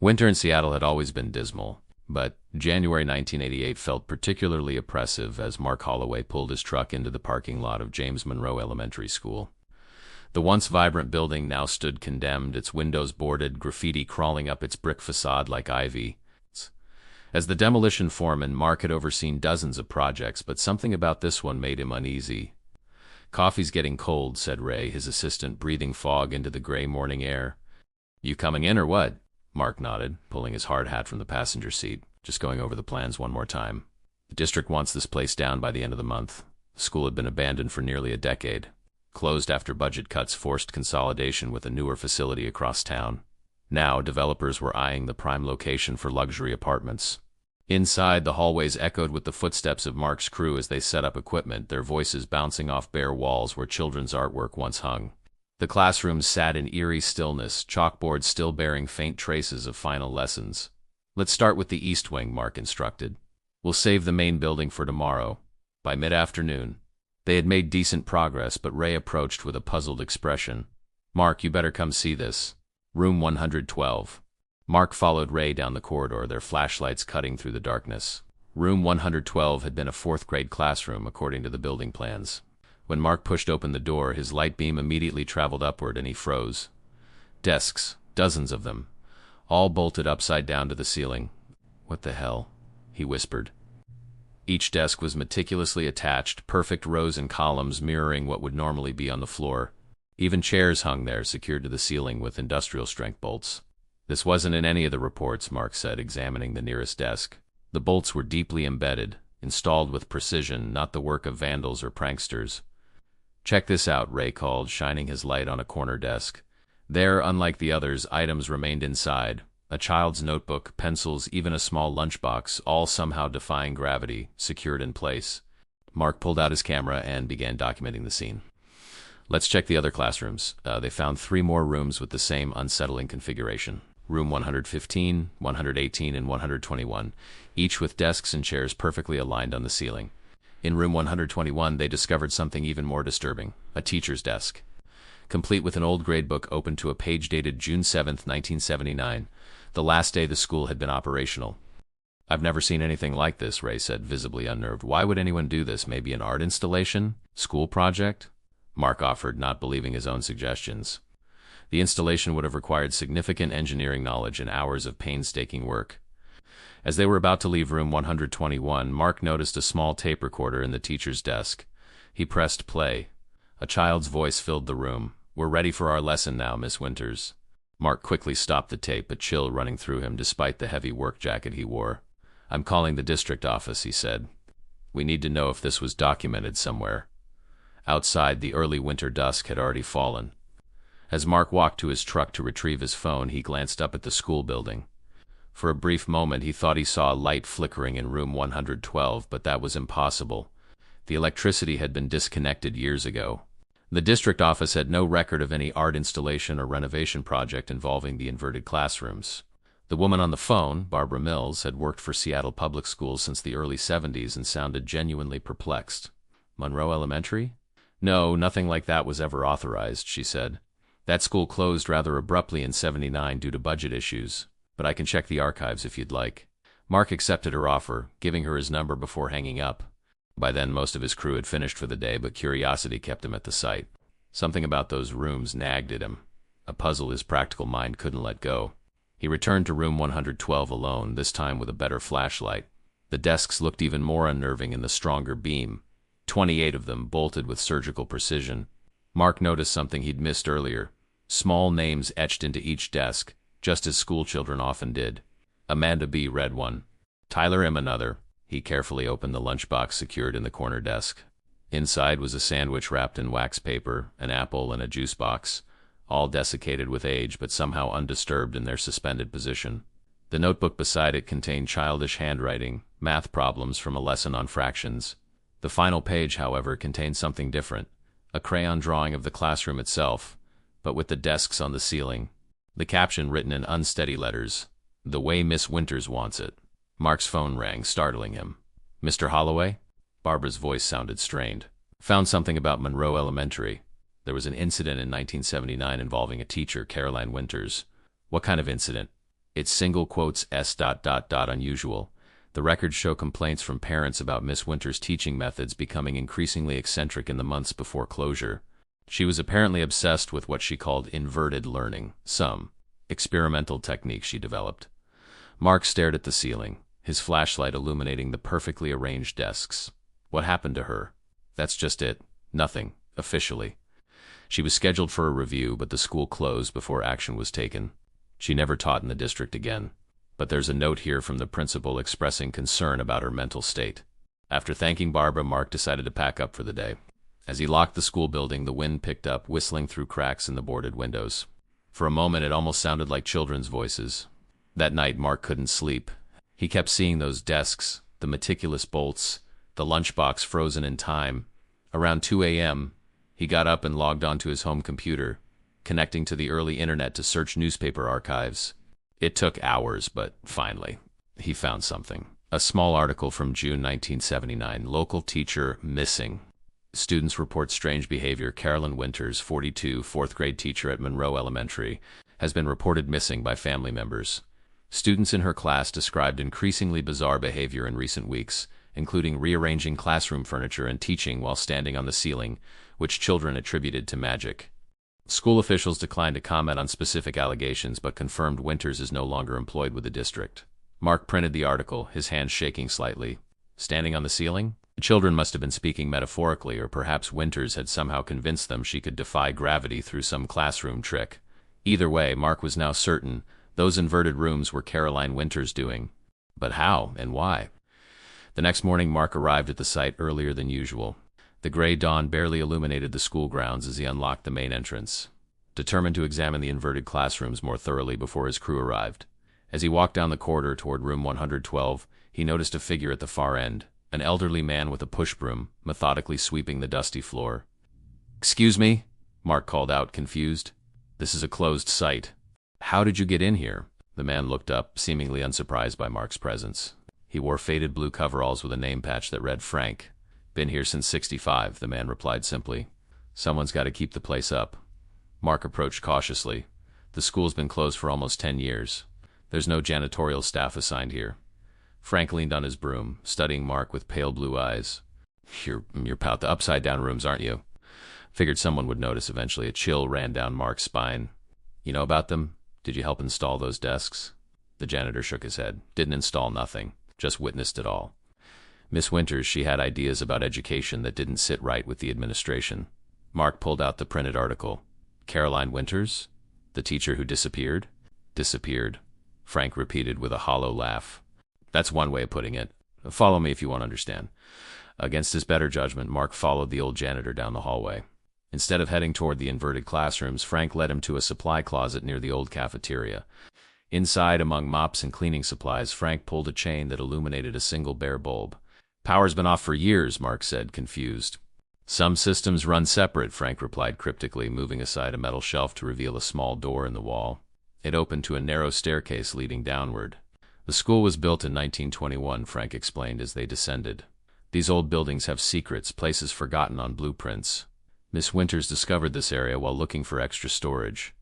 Winter in Seattle had always been dismal, but January 1988 felt particularly oppressive as Mark Holloway pulled his truck into the parking lot of James Monroe Elementary School. The once vibrant building now stood condemned, its windows boarded, graffiti crawling up its brick facade like ivy. As the demolition foreman, Mark had overseen dozens of projects, but something about this one made him uneasy. "Coffee's getting cold," said Ray, his assistant, breathing fog into the gray morning air. "You coming in or what?" Mark nodded, pulling his hard hat from the passenger seat. "Just going over the plans one more time. The district wants this place down by the end of the month." The school had been abandoned for nearly a decade. Closed after budget cuts forced consolidation with a newer facility across town. Now, developers were eyeing the prime location for luxury apartments. Inside, the hallways echoed with the footsteps of Mark's crew as they set up equipment, their voices bouncing off bare walls where children's artwork once hung. The classrooms sat in eerie stillness, chalkboards still bearing faint traces of final lessons. "Let's start with the east wing," Mark instructed. "We'll save the main building for tomorrow." By mid-afternoon, they had made decent progress, but Ray approached with a puzzled expression. "Mark, you better come see this. Room 112. Mark followed Ray down the corridor, their flashlights cutting through the darkness. Room 112 had been a fourth-grade classroom, according to the building plans. When Mark pushed open the door, his light beam immediately traveled upward and he froze. Desks, dozens of them, all bolted upside down to the ceiling. "What the hell?" he whispered. Each desk was meticulously attached, perfect rows and columns mirroring what would normally be on the floor. Even chairs hung there, secured to the ceiling with industrial-strength bolts. "This wasn't in any of the reports," Mark said, examining the nearest desk. The bolts were deeply embedded, installed with precision, not the work of vandals or pranksters. "Check this out," Ray called, shining his light on a corner desk. There, unlike the others, items remained inside. A child's notebook, pencils, even a small lunchbox, all somehow defying gravity, secured in place. Mark pulled out his camera and began documenting the scene. "Let's check the other classrooms." They found 3 more rooms with the same unsettling configuration. Room 115, 118, and 121, each with desks and chairs perfectly aligned on the ceiling. In room 121, they discovered something even more disturbing: a teacher's desk, complete with an old gradebook open to a page dated June 7, 1979, the last day the school had been operational. "I've never seen anything like this," Ray said, visibly unnerved. "Why would anyone do this? Maybe an art installation? School project?" Mark offered, not believing his own suggestions. The installation would have required significant engineering knowledge and hours of painstaking work. As they were about to leave room 121, Mark noticed a small tape recorder in the teacher's desk. He pressed play. A child's voice filled the room. "We're ready for our lesson now, Miss Winters." Mark quickly stopped the tape, a chill running through him despite the heavy work jacket he wore. "I'm calling the district office," he said. "We need to know if this was documented somewhere." Outside, the early winter dusk had already fallen. As Mark walked to his truck to retrieve his phone, he glanced up at the school building. For a brief moment, he thought he saw a light flickering in room 112, but that was impossible. The electricity had been disconnected years ago. The district office had no record of any art installation or renovation project involving the inverted classrooms. The woman on the phone, Barbara Mills, had worked for Seattle Public Schools since the early 70s and sounded genuinely perplexed. "Monroe Elementary?" "No, nothing like that was ever authorized," she said. "That school closed rather abruptly in '79 due to budget issues, but I can check the archives if you'd like." Mark accepted her offer, giving her his number before hanging up. By then, most of his crew had finished for the day, but curiosity kept him at the site. Something about those rooms nagged at him, a puzzle his practical mind couldn't let go. He returned to room 112 alone, this time with a better flashlight. The desks looked even more unnerving in the stronger beam, 28 of them bolted with surgical precision. Mark noticed something he'd missed earlier: small names etched into each desk, just as schoolchildren often did. Amanda B. read one. Tyler M. another. He carefully opened the lunchbox secured in the corner desk. Inside was a sandwich wrapped in wax paper, an apple, and a juice box, all desiccated with age but somehow undisturbed in their suspended position. The notebook beside it contained childish handwriting, math problems from a lesson on fractions. The final page, however, contained something different: a crayon drawing of the classroom itself, but with the desks on the ceiling. The caption written in unsteady letters: "The way Miss Winters wants it." Mark's phone rang, startling him. "Mr. Holloway?" Barbara's voice sounded strained. "Found something about Monroe Elementary. There was an incident in 1979 involving a teacher, Caroline Winters." "What kind of incident?" It's single quotes unusual. The records show complaints from parents about Miss Winter's teaching methods becoming increasingly eccentric in the months before closure. She was apparently obsessed with what she called inverted learning, some experimental technique she developed. Mark stared at the ceiling, his flashlight illuminating the perfectly arranged desks. What happened to her? That's just it. Nothing, officially. She was scheduled for a review, but the school closed before action was taken. She never taught in the district again. But there's a note here from the principal expressing concern about her mental state. After thanking Barbara, Mark decided to pack up for the day. As he locked the school building, the wind picked up, whistling through cracks in the boarded windows. For a moment, it almost sounded like children's voices. That night, Mark couldn't sleep. He kept seeing those desks, the meticulous bolts, the lunchbox frozen in time. Around 2 a.m., he got up and logged onto his home computer, connecting to the early internet to search newspaper archives. It took hours, but finally, he found something. A small article from June 1979, local teacher missing. Students report strange behavior. Carolyn Winters, 42, fourth-grade teacher at Monroe Elementary, has been reported missing by family members. Students in her class described increasingly bizarre behavior in recent weeks, including rearranging classroom furniture and teaching while standing on the ceiling, which children attributed to magic. School officials declined to comment on specific allegations but confirmed Winters is no longer employed with the district. Mark printed the article, his hands shaking slightly. Standing on the ceiling? The children must have been speaking metaphorically, or perhaps Winters had somehow convinced them she could defy gravity through some classroom trick. Either way, Mark was now certain those inverted rooms were Caroline Winters' doing. But how and why? The next morning, Mark arrived at the site earlier than usual. The gray dawn barely illuminated the school grounds as he unlocked the main entrance, determined to examine the inverted classrooms more thoroughly before his crew arrived. As he walked down the corridor toward room 112, he noticed a figure at the far end, an elderly man with a push broom, methodically sweeping the dusty floor. "Excuse me?" Mark called out, confused. "This is a closed site." "How did you get in here?" The man looked up, seemingly unsurprised by Mark's presence. He wore faded blue coveralls with a name patch that read Frank. "Been here since '65, the man replied simply. "Someone's got to keep the place up." Mark approached cautiously. "The school's been closed for almost 10 years. There's no janitorial staff assigned here." Frank leaned on his broom, studying Mark with pale blue eyes. You're about the upside-down rooms, aren't you?" Figured someone would notice eventually. A chill ran down Mark's spine. "You know about them? Did you help install those desks?" The janitor shook his head. "Didn't install nothing. Just witnessed it all." Miss Winters, she had ideas about education that didn't sit right with the administration. Mark pulled out the printed article. "Caroline Winters? The teacher who disappeared?" "Disappeared," Frank repeated with a hollow laugh. "That's one way of putting it. Follow me if you want to understand." Against his better judgment, Mark followed the old janitor down the hallway. Instead of heading toward the inverted classrooms, Frank led him to a supply closet near the old cafeteria. Inside, among mops and cleaning supplies, Frank pulled a chain that illuminated a single bare bulb. "Power's been off for years," Mark said, confused. "Some systems run separate," Frank replied cryptically, moving aside a metal shelf to reveal a small door in the wall. It opened to a narrow staircase leading downward. "The school was built in 1921, Frank explained as they descended. "These old buildings have secrets, places forgotten on blueprints." Miss Winters discovered this area while looking for extra storage.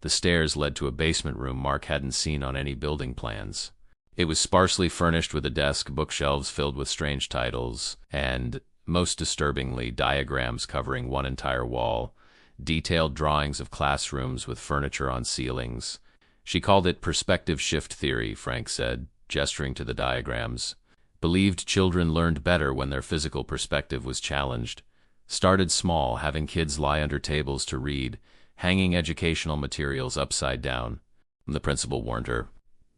The stairs led to a basement room Mark hadn't seen on any building plans. It was sparsely furnished with a desk, bookshelves filled with strange titles, and, most disturbingly, diagrams covering one entire wall, detailed drawings of classrooms with furniture on ceilings. "She called it perspective shift theory," Frank said, gesturing to the diagrams. "Believed children learned better when their physical perspective was challenged. Started small, having kids lie under tables to read, hanging educational materials upside down." The principal warned her,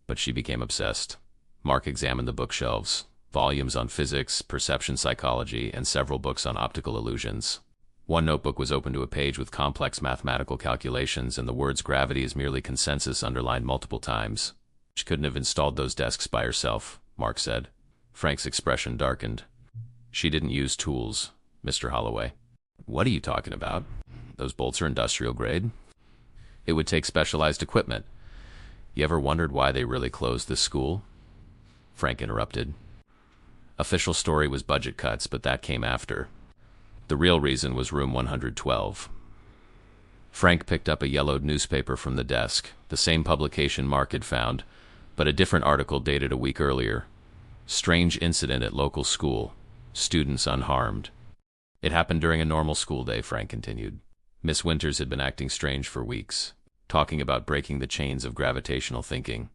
but she became obsessed. Mark examined the bookshelves, volumes on physics, perception psychology, and several books on optical illusions. One notebook was open to a page with complex mathematical calculations, and the words "gravity is merely consensus" underlined multiple times. "She couldn't have installed those desks by herself," Mark said. Frank's expression darkened. "She didn't use tools, Mr. Holloway." "What are you talking about? Those bolts are industrial grade." "It would take specialized equipment. You ever wondered why they really closed this school?" Frank interrupted. "Official story was budget cuts, but that came after. The real reason was room 112. Frank picked up a yellowed newspaper from the desk, the same publication Mark had found, But a different article dated a week earlier. Strange incident at local school. Students unharmed. It happened during a normal school day, Frank continued. Miss Winters had been acting strange for weeks, talking about breaking the chains of gravitational thinking.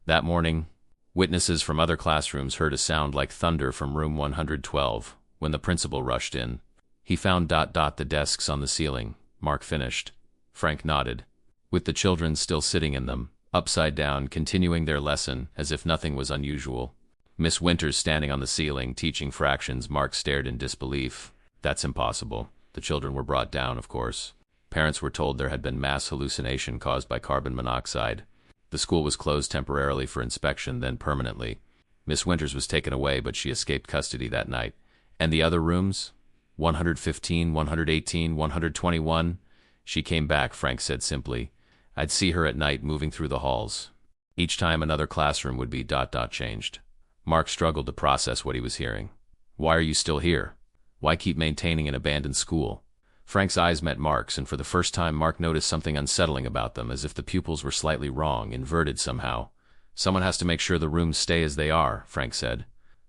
That morning, witnesses from other classrooms heard a sound like thunder from room 112 when the principal rushed in. He found the desks on the ceiling. Mark finished. Frank nodded. With the children still sitting in them, upside down, continuing their lesson as if nothing was unusual. Miss Winters standing on the ceiling, teaching fractions. Mark stared in disbelief. That's impossible. The children were brought down, of course. Parents were told there had been mass hallucination caused by carbon monoxide. The school was closed temporarily for inspection, then permanently. Miss Winters was taken away, but she escaped custody that night. And the other rooms? 115, 118, 121? She came back, Frank said simply. I'd see her at night moving through the halls. Each time another classroom would be changed. Mark struggled to process what he was hearing. Why are you still here? Why keep maintaining an abandoned school? Frank's eyes met Mark's, and for the first time Mark noticed something unsettling about them, as if the pupils were slightly wrong, inverted somehow. Someone has to make sure the rooms stay as they are, Frank said.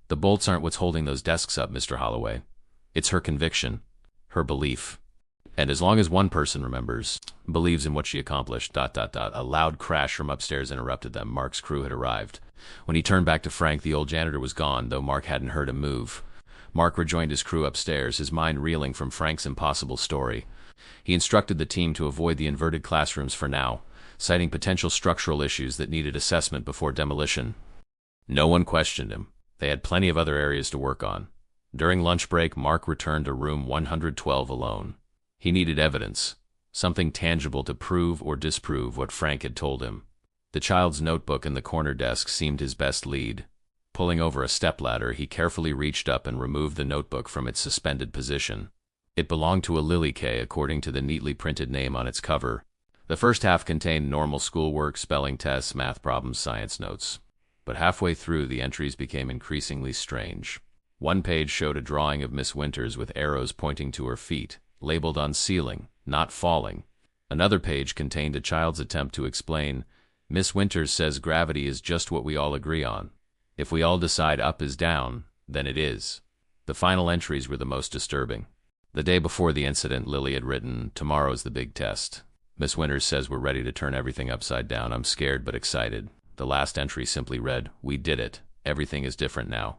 The bolts aren't what's holding those desks up, Mr. Holloway. It's her conviction, her belief. And as long as one person remembers, believes in what she accomplished, A loud crash from upstairs interrupted them. Mark's crew had arrived. When he turned back to Frank, the old janitor was gone, though Mark hadn't heard him move. Mark rejoined his crew upstairs, his mind reeling from Frank's impossible story. He instructed the team to avoid the inverted classrooms for now, citing potential structural issues that needed assessment before demolition. No one questioned him. They had plenty of other areas to work on. During lunch break, Mark returned to room 112 alone. He needed evidence, something tangible to prove or disprove what Frank had told him. The child's notebook in the corner desk seemed his best lead. Pulling over a stepladder, he carefully reached up and removed the notebook from its suspended position. It belonged to a Lily K, according to the neatly printed name on its cover. The first half contained normal schoolwork, spelling tests, math problems, science notes. But halfway through, the entries became increasingly strange. One page showed a drawing of Miss Winters with arrows pointing to her feet, labeled on ceiling, not falling. Another page contained a child's attempt to explain, Miss Winters says gravity is just what we all agree on. If we all decide up is down, then it is. The final entries were the most disturbing. The day before the incident, Lily had written, tomorrow's the big test. Miss Winters says we're ready to turn everything upside down. I'm scared but excited. The last entry simply read, we did it. Everything is different now.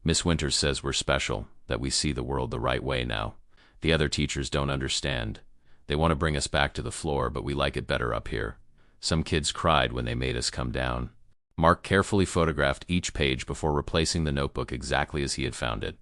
Miss Winters says we're special, that we see the world the right way now. The other teachers don't understand. They want to bring us back to the floor, but we like it better up here. Some kids cried when they made us come down. Mark carefully photographed each page before replacing the notebook exactly as he had found it.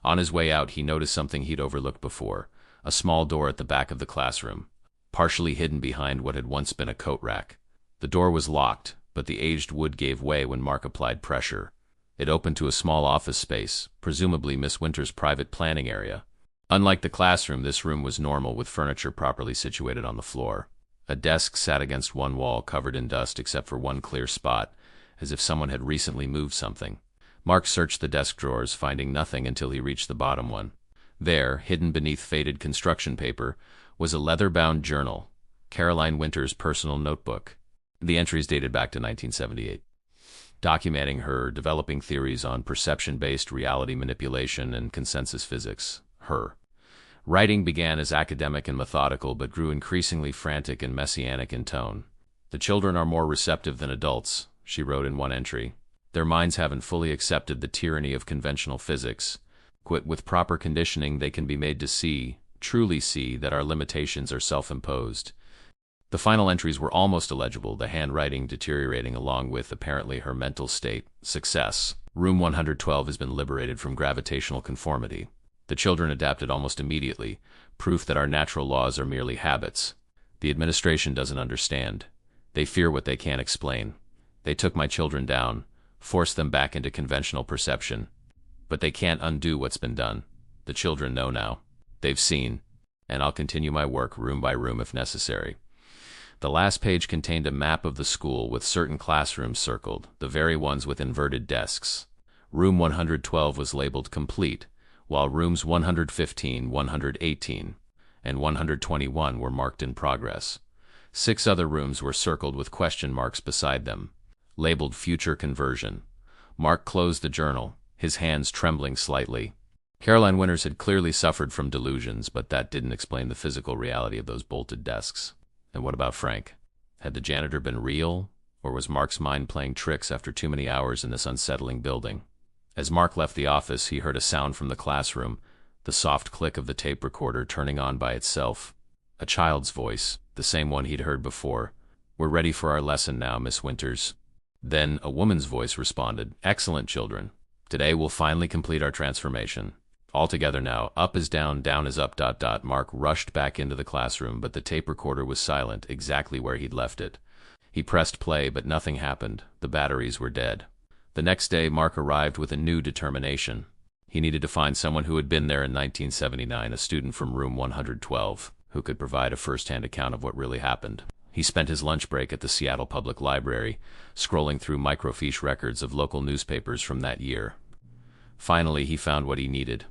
On his way out, he noticed something he'd overlooked before, a small door at the back of the classroom, partially hidden behind what had once been a coat rack. The door was locked, but the aged wood gave way when Mark applied pressure. It opened to a small office space, presumably Miss Winters' private planning area. Unlike the classroom, this room was normal, with furniture properly situated on the floor. A desk sat against one wall, covered in dust except for one clear spot, as if someone had recently moved something. Mark searched the desk drawers, finding nothing until he reached the bottom one. There, hidden beneath faded construction paper, was a leather-bound journal, Caroline Winters' personal notebook. The entries dated back to 1978, documenting her developing theories on perception-based reality manipulation and consensus physics. Her writing began as academic and methodical, but grew increasingly frantic and messianic in tone. The children are more receptive than adults, she wrote in one entry. Their minds haven't fully accepted the tyranny of conventional physics. With proper conditioning, they can be made to see, truly see, that our limitations are self-imposed. The final entries were almost illegible, the handwriting deteriorating along with, apparently, her mental state. Success. Room 112 has been liberated from gravitational conformity. The children adapted almost immediately, proof that our natural laws are merely habits. The administration doesn't understand. They fear what they can't explain. They took my children down, forced them back into conventional perception. But they can't undo what's been done. The children know now. They've seen. And I'll continue my work room by room if necessary. The last page contained a map of the school with certain classrooms circled, the very ones with inverted desks. Room 112 was labeled complete, while rooms 115, 118, and 121 were marked in progress. 6 other rooms were circled with question marks beside them. labeled Future Conversion. Mark closed the journal, his hands trembling slightly. Caroline Winters had clearly suffered from delusions, but that didn't explain the physical reality of those bolted desks. And what about Frank? Had the janitor been real, or was Mark's mind playing tricks after too many hours in this unsettling building? As Mark left the office, he heard a sound from the classroom, the soft click of the tape recorder turning on by itself. A child's voice, the same one he'd heard before. "We're ready for our lesson now, Miss Winters." Then a woman's voice responded, "Excellent, children. Today we'll finally complete our transformation. All together now, up is down, down is up, ... Mark rushed back into the classroom, but the tape recorder was silent, exactly where he'd left it. He pressed play, but nothing happened. The batteries were dead. The next day, Mark arrived with a new determination. He needed to find someone who had been there in 1979, a student from room 112, who could provide a first-hand account of what really happened. He spent his lunch break at the Seattle Public Library, scrolling through microfiche records of local newspapers from that year. Finally, he found what he needed.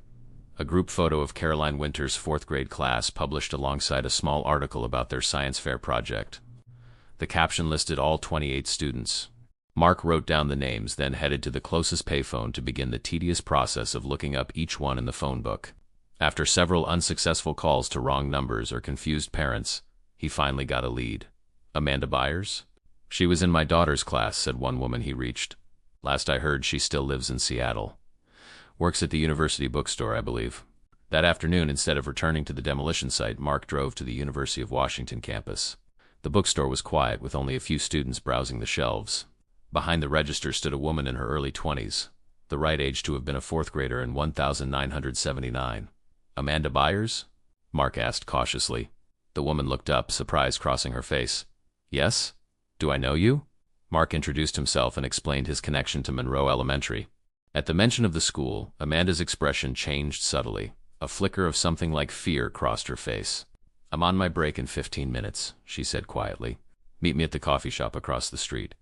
A group photo of Caroline Winters' fourth-grade class published alongside a small article about their science fair project. The caption listed all 28 students. Mark wrote down the names, then headed to the closest payphone to begin the tedious process of looking up each one in the phone book. After several unsuccessful calls to wrong numbers or confused parents, he finally got a lead. Amanda Byers? "She was in my daughter's class," said one woman he reached. "Last I heard, she still lives in Seattle. Works at the university bookstore, I believe." That afternoon, instead of returning to the demolition site, Mark drove to the University of Washington campus. The bookstore was quiet, with only a few students browsing the shelves. Behind the register stood a woman in her early 20s, the right age to have been a fourth grader in 1979. "Amanda Byers?" Mark asked cautiously. The woman looked up, surprise crossing her face. "Yes? Do I know you?" Mark introduced himself and explained his connection to Monroe Elementary. At the mention of the school, Amanda's expression changed subtly. A flicker of something like fear crossed her face. "I'm on my break in 15 minutes, she said quietly. "Meet me at the coffee shop across the street."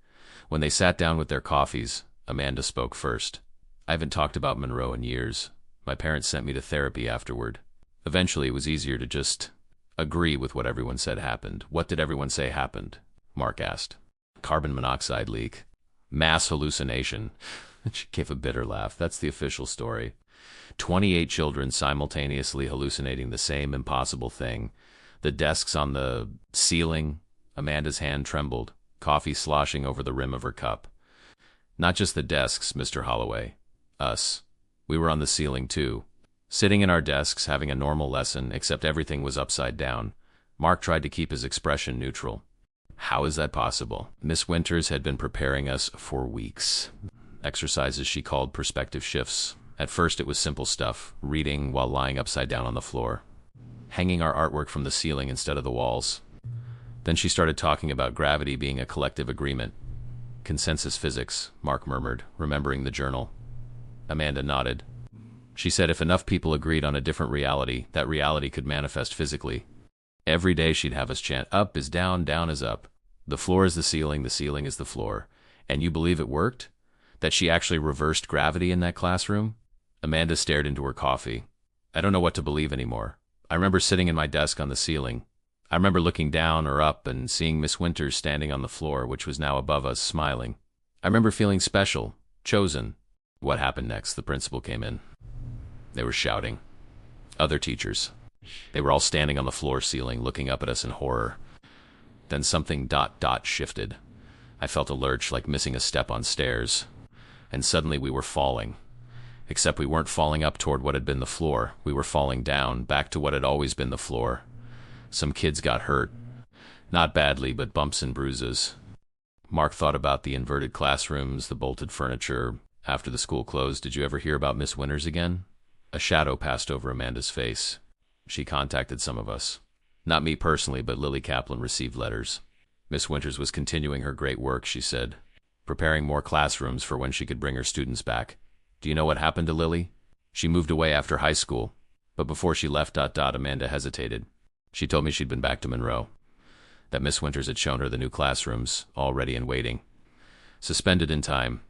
When they sat down with their coffees, Amanda spoke first. "I haven't talked about Monroe in years. My parents sent me to therapy afterward. Eventually, it was easier to just agree with what everyone said happened." "What did everyone say happened?" Mark asked. "Carbon monoxide leak. Mass hallucination." She gave a bitter laugh. "That's the official story. 28 children simultaneously hallucinating the same impossible thing. The desks on the ceiling." Amanda's hand trembled, coffee sloshing over the rim of her cup. "Not just the desks, Mr. Holloway. Us. We were on the ceiling too. Sitting in our desks, having a normal lesson, except everything was upside down." Mark tried to keep his expression neutral. "How is that possible?" "Miss Winters had been preparing us for weeks. Exercises she called perspective shifts. At first it was simple stuff, reading while lying upside down on the floor, hanging our artwork from the ceiling instead of the walls. Then she started talking about gravity being a collective agreement. Consensus physics," Mark murmured, remembering the journal. Amanda nodded. "She said if enough people agreed on a different reality, that reality could manifest physically. Every day she'd have us chant, 'Up is down, down is up. The floor is the ceiling is the floor.' And you believe it worked? That she actually reversed gravity in that classroom?" Amanda stared into her coffee. "I don't know what to believe anymore. I remember sitting in my desk on the ceiling. I remember looking down or up and seeing Miss Winters standing on the floor, which was now above us, smiling. I remember feeling special, chosen." "What happened next?" The principal came in. They were shouting. Other teachers. They were all standing on the floor ceiling, looking up at us in horror. Then something ... shifted. I felt a lurch, like missing a step on stairs. And suddenly we were falling. Except we weren't falling up toward what had been the floor. We were falling down, back to what had always been the floor. Some kids got hurt. Not badly, but bumps and bruises. Mark thought about the inverted classrooms, the bolted furniture. After the school closed, did you ever hear about Miss Winters again? A shadow passed over Amanda's face. She contacted some of us. Not me personally, but Lily Kaplan received letters. Miss Winters was continuing her great work, she said, preparing more classrooms for when she could bring her students back. Do you know what happened to Lily? She moved away after high school, but before she left... Amanda hesitated. She told me she'd been back to Monroe, that Miss Winters had shown her the new classrooms, all ready and waiting. Suspended in time.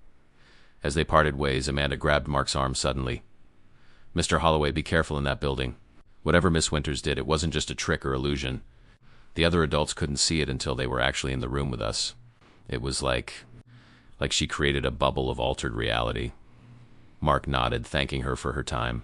As they parted ways, Amanda grabbed Mark's arm suddenly. "Mr. Holloway, be careful in that building. Whatever Miss Winters did, it wasn't just a trick or illusion. The other adults couldn't see it until they were actually in the room with us. It was like like she created a bubble of altered reality. Mark nodded, thanking her for her time.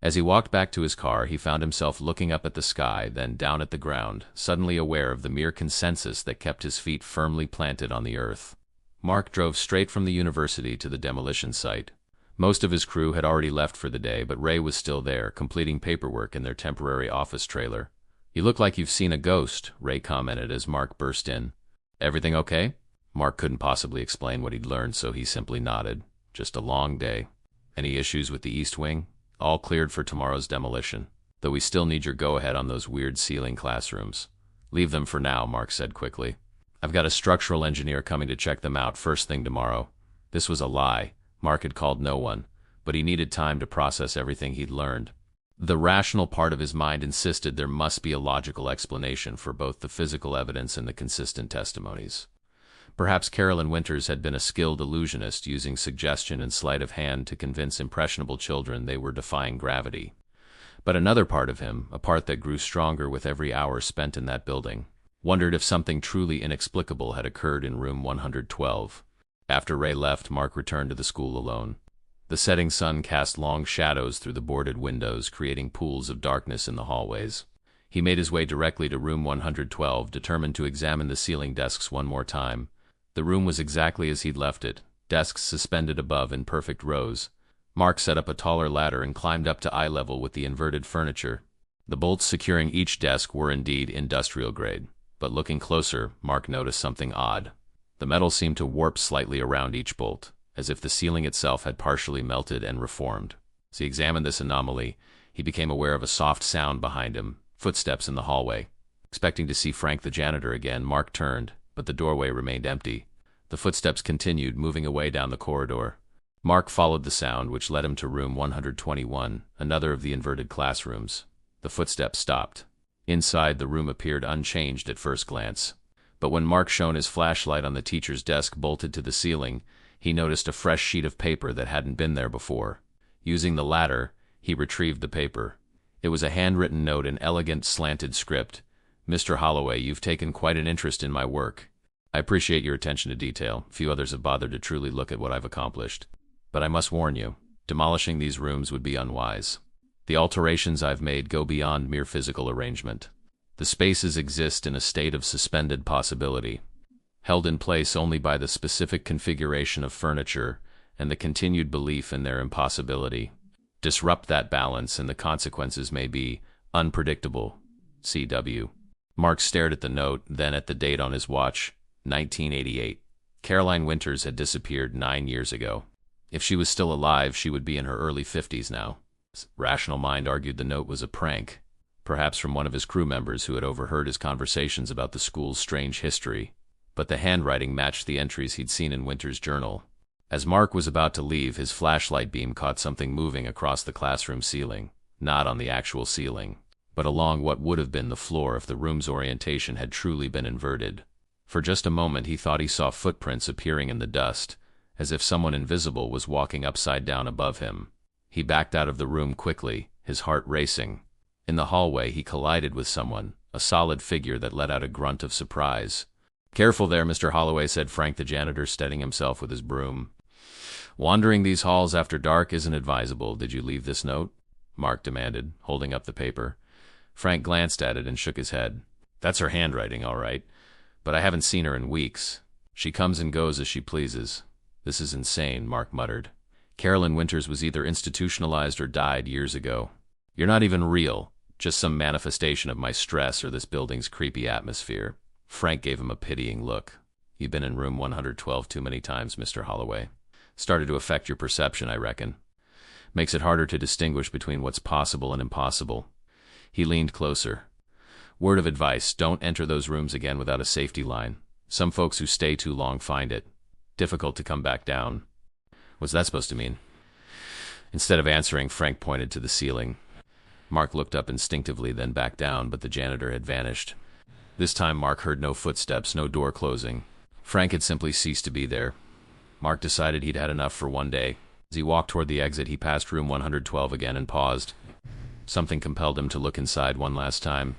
As he walked back to his car, he found himself looking up at the sky, then down at the ground, suddenly aware of the mere consensus that kept his feet firmly planted on the earth. Mark drove straight from the university to the demolition site. Most of his crew had already left for the day, but Ray was still there, completing paperwork in their temporary office trailer. "You look like you've seen a ghost," Ray commented as Mark burst in. "Everything okay?" Mark couldn't possibly explain what he'd learned, so he simply nodded. "Just a long day." "Any issues with the East Wing?" "All cleared for tomorrow's demolition, though we still need your go-ahead on those weird ceiling classrooms." "Leave them for now," Mark said quickly. "I've got a structural engineer coming to check them out first thing tomorrow." This was a lie. Mark had called no one, but he needed time to process everything he'd learned. The rational part of his mind insisted there must be a logical explanation for both the physical evidence and the consistent testimonies. Perhaps Carolyn Winters had been a skilled illusionist, using suggestion and sleight of hand to convince impressionable children they were defying gravity. But another part of him, a part that grew stronger with every hour spent in that building, wondered if something truly inexplicable had occurred in room 112. After Ray left, Mark returned to the school alone. The setting sun cast long shadows through the boarded windows, creating pools of darkness in the hallways. He made his way directly to room 112, determined to examine the ceiling desks one more time. The room was exactly as he'd left it, desks suspended above in perfect rows. Mark set up a taller ladder and climbed up to eye level with the inverted furniture. The bolts securing each desk were indeed industrial grade, but looking closer, Mark noticed something odd. The metal seemed to warp slightly around each bolt, as if the ceiling itself had partially melted and reformed. As he examined this anomaly, he became aware of a soft sound behind him, footsteps in the hallway. Expecting to see Frank the janitor again, Mark turned, but the doorway remained empty. The footsteps continued, moving away down the corridor. Mark followed the sound, which led him to room 121, another of the inverted classrooms. The footsteps stopped. Inside, the room appeared unchanged at first glance. But when Mark shone his flashlight on the teacher's desk bolted to the ceiling, he noticed a fresh sheet of paper that hadn't been there before. Using the ladder, he retrieved the paper. It was a handwritten note in elegant, slanted script. "Mr. Holloway, you've taken quite an interest in my work. I appreciate your attention to detail. Few others have bothered to truly look at what I've accomplished. But I must warn you, demolishing these rooms would be unwise. The alterations I've made go beyond mere physical arrangement. The spaces exist in a state of suspended possibility, held in place only by the specific configuration of furniture and the continued belief in their impossibility. Disrupt that balance and the consequences may be unpredictable. C.W." Mark stared at the note, then at the date on his watch, 1988. Caroline Winters had disappeared 9 years ago. If she was still alive, she would be in her early 50s now. His rational mind argued the note was a prank, perhaps from one of his crew members who had overheard his conversations about the school's strange history. But the handwriting matched the entries he'd seen in Winters' journal. As Mark was about to leave, his flashlight beam caught something moving across the classroom ceiling, not on the actual ceiling, but along what would have been the floor if the room's orientation had truly been inverted. For just a moment he thought he saw footprints appearing in the dust, as if someone invisible was walking upside down above him. He backed out of the room quickly, his heart racing. In the hallway he collided with someone, a solid figure that let out a grunt of surprise. "Careful there, Mr. Holloway," said Frank the janitor, steadying himself with his broom. "Wandering these halls after dark isn't advisable. Did you leave this note?" Mark demanded, holding up the paper. Frank glanced at it and shook his head. "That's her handwriting, all right, but I haven't seen her in weeks. She comes and goes as she pleases." "This is insane," Mark muttered. "Carolyn Winters was either institutionalized or died years ago. You're not even real, just some manifestation of my stress or this building's creepy atmosphere." Frank gave him a pitying look. "You've been in room 112 too many times, Mr. Holloway. Started to affect your perception, I reckon. Makes it harder to distinguish between what's possible and impossible." He leaned closer. "Word of advice, don't enter those rooms again without a safety line. Some folks who stay too long find it difficult to come back down." "What's that supposed to mean?" Instead of answering, Frank pointed to the ceiling. Mark looked up instinctively, then back down, but the janitor had vanished. This time Mark heard no footsteps, no door closing. Frank had simply ceased to be there. Mark decided he'd had enough for one day. As he walked toward the exit, he passed room 112 again and paused. Something compelled him to look inside one last time.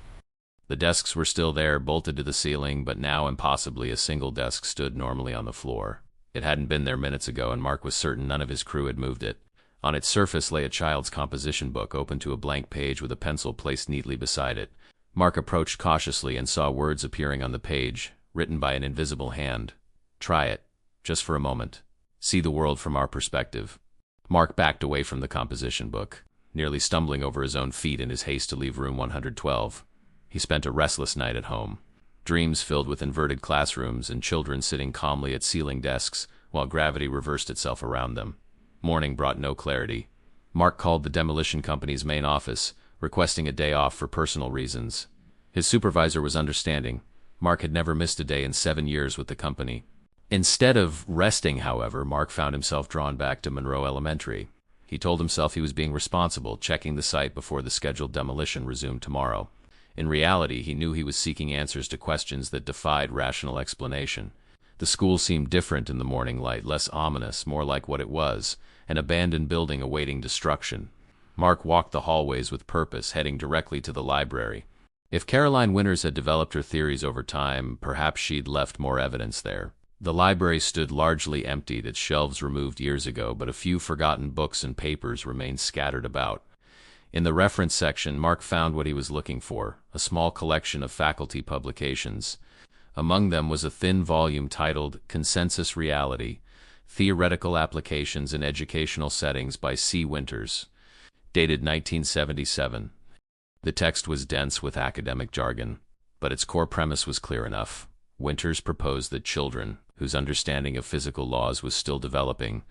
The desks were still there, bolted to the ceiling, but now impossibly a single desk stood normally on the floor. It hadn't been there minutes ago, and Mark was certain none of his crew had moved it. On its surface lay a child's composition book, open to a blank page with a pencil placed neatly beside it. Mark approached cautiously and saw words appearing on the page, written by an invisible hand. "Try it, just for a moment. See the world from our perspective." Mark backed away from the composition book, nearly stumbling over his own feet in his haste to leave room 112. He spent a restless night at home. Dreams filled with inverted classrooms and children sitting calmly at ceiling desks while gravity reversed itself around them. Morning brought no clarity. Mark called the demolition company's main office, requesting a day off for personal reasons. His supervisor was understanding. Mark had never missed a day in 7 years with the company. Instead of resting, however, Mark found himself drawn back to Monroe Elementary. He told himself he was being responsible, checking the site before the scheduled demolition resumed tomorrow. In reality, he knew he was seeking answers to questions that defied rational explanation. The school seemed different in the morning light, less ominous, more like what it was, an abandoned building awaiting destruction. Mark walked the hallways with purpose, heading directly to the library. If Caroline Winters had developed her theories over time, perhaps she'd left more evidence there. The library stood largely emptied, its shelves removed years ago, but a few forgotten books and papers remained scattered about. In the reference section, Mark found what he was looking for, a small collection of faculty publications. Among them was a thin volume titled Consensus Reality, Theoretical Applications in Educational Settings by C. Winters, dated 1977. The text was dense with academic jargon, but its core premise was clear enough. Winters proposed that children, whose understanding of physical laws was still developing,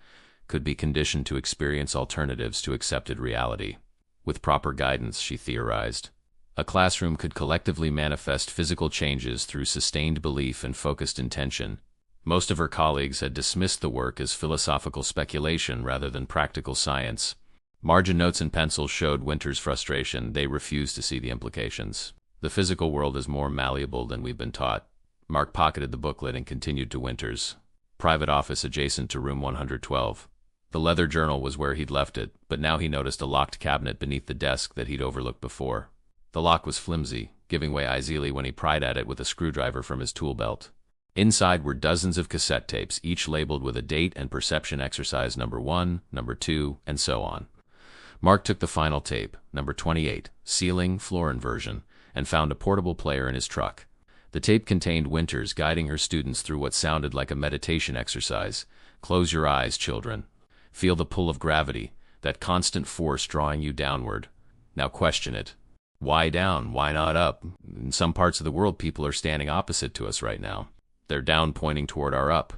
could be conditioned to experience alternatives to accepted reality. With proper guidance, she theorized, a classroom could collectively manifest physical changes through sustained belief and focused intention. Most of her colleagues had dismissed the work as philosophical speculation rather than practical science. Margin notes in pencil showed Winters' frustration. They refused to see the implications. The physical world is more malleable than we've been taught. Mark pocketed the booklet and continued to Winters' private office adjacent to room 112. The leather journal was where he'd left it, but now he noticed a locked cabinet beneath the desk that he'd overlooked before. The lock was flimsy, giving way easily when he pried at it with a screwdriver from his tool belt. Inside were dozens of cassette tapes, each labeled with a date and perception exercise number 1, number 2, and so on. Mark took the final tape, number 28, ceiling, floor inversion, and found a portable player in his truck. The tape contained Winters guiding her students through what sounded like a meditation exercise. Close your eyes, children. Feel the pull of gravity, that constant force drawing you downward. Now question it. Why down? Why not up? In some parts of the world, people are standing opposite to us right now. They're down pointing toward our up.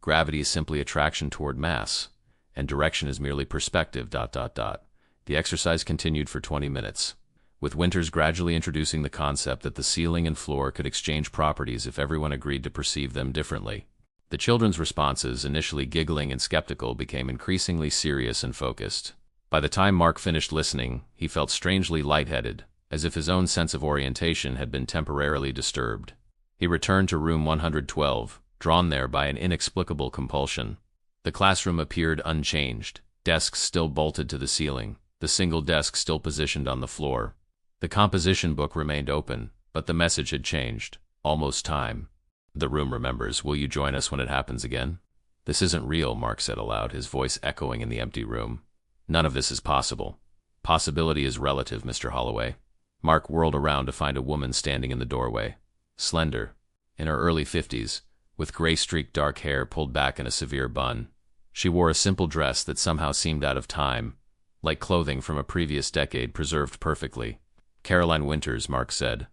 Gravity is simply attraction toward mass, and direction is merely perspective, ... The exercise continued for 20 minutes, with Winters gradually introducing the concept that the ceiling and floor could exchange properties if everyone agreed to perceive them differently. The children's responses, initially giggling and skeptical, became increasingly serious and focused. By the time Mark finished listening, he felt strangely lightheaded, as if his own sense of orientation had been temporarily disturbed. He returned to room 112, drawn there by an inexplicable compulsion. The classroom appeared unchanged, desks still bolted to the ceiling, the single desk still positioned on the floor. The composition book remained open, but the message had changed. Almost time. The room remembers. Will you join us when it happens again? This isn't real, Mark said aloud, his voice echoing in the empty room. None of this is possible. Possibility is relative, Mr. Holloway. Mark whirled around to find a woman standing in the doorway. Slender, in her early 50s, with gray-streaked dark hair pulled back in a severe bun. She wore a simple dress that somehow seemed out of time, like clothing from a previous decade preserved perfectly. Caroline Winters, Mark said.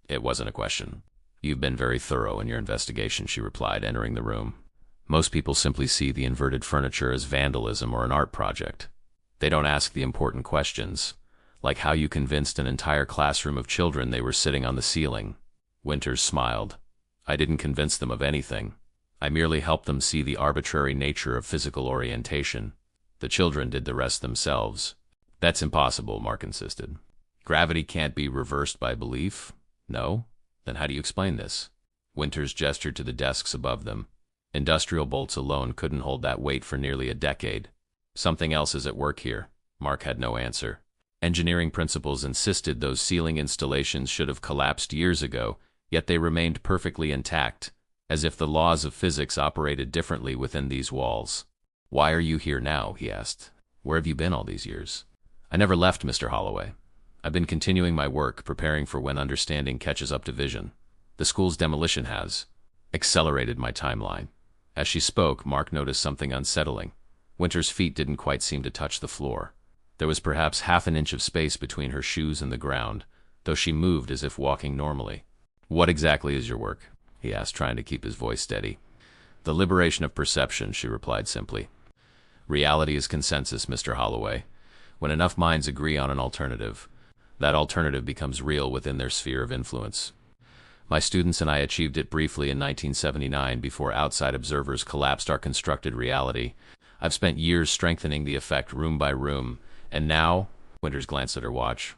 It wasn't a question. You've been very thorough in your investigation, she replied, entering the room. Most people simply see the inverted furniture as vandalism or an art project. They don't ask the important questions, like how you convinced an entire classroom of children they were sitting on the ceiling. Winters smiled. I didn't convince them of anything. I merely helped them see the arbitrary nature of physical orientation. The children did the rest themselves. That's impossible, Mark insisted. Gravity can't be reversed by belief? No? Then how do you explain this? Winters gestured to the desks above them. Industrial bolts alone couldn't hold that weight for nearly a decade. Something else is at work here. Mark had no answer. Engineering principles insisted those ceiling installations should have collapsed years ago, yet they remained perfectly intact, as if the laws of physics operated differently within these walls. "Why are you here now?" he asked. "Where have you been all these years?" "I never left, Mr. Holloway. I've been continuing my work, preparing for when understanding catches up to vision. The school's demolition has accelerated my timeline." As she spoke, Mark noticed something unsettling. Winter's feet didn't quite seem to touch the floor. There was perhaps half an inch of space between her shoes and the ground, though she moved as if walking normally. "What exactly is your work?" he asked, trying to keep his voice steady. "The liberation of perception," she replied simply. "Reality is consensus, Mr. Holloway. When enough minds agree on an alternative, that alternative becomes real within their sphere of influence. My students and I achieved it briefly in 1979 before outside observers collapsed our constructed reality. I've spent years strengthening the effect room by room, and now," Winters glanced at her watch,